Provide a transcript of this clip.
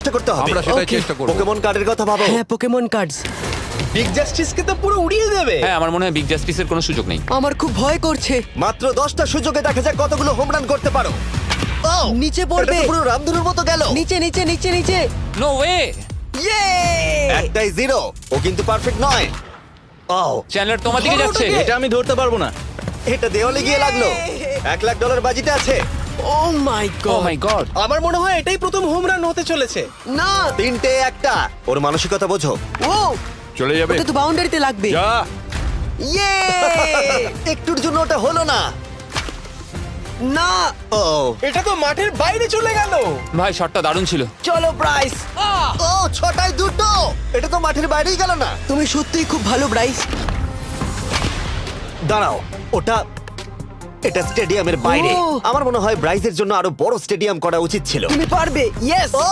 চেষ্টা করতে হবে। আমরা সেটাই Okay. চেষ্টা করব। পোকেমন কার্ডের কথা ভাবো। হ্যাঁ পোকেমন কার্ডস। বিগ জাস্টিসকে তো পুরো উড়িয়ে দেবে। হ্যাঁ আমার মনে হয় বিগ জাস্টিসের কোনো সুযোগ নেই। আমার খুব ভয় করছে। মাত্র 10টা সুযোগে দেখা যাক কতগুলো হোম রান করতে পারো। ও নিচে পড়বে। এটা তো পুরো রামধনুর মতো গেল। নিচে নিচে নিচে নিচে। No way. ইয়ে! একটাই জিরো। ও কিন্তু পারফেক্ট নয়। ও চ্যানেলার তোমার দিকে যাচ্ছে। এটা আমি ধরতে পারবো না। এটা দেওয়ালে গিয়ে লাগলো। $1,00,000 বাজিতে আছে। ও মাই ও গড। মাই গড। আমার মনে হয় এটাই প্রথম হোম রান হতে চলেছে। না! 3টে একটা। ওর মানসিকতা বোঝো। ও! চলে যাবে ওটা তো বাউন্ডারিতে লাগবে। যা ইয়ে! একটুর জন্য ওটা হলো না। না! ও এটা তো মাঠের বাইরে চলে গেল। ভাই শটটা দারুণ ছিল। চলো ব্রাইস। ও 6টায় 2টো। এটা তো মাঠের বাইরেই গেল না। তুমি সত্যিই খুব ভালো ব্রাইস। দাঁড়াও, এটা স্টেডিয়ামের বাইরে। ও। আমার মনে হয় ব্রাইজের জন্য আরো বড় স্টেডিয়াম করা উচিত ছিল। তুমি পারবে। ইয়েস! ও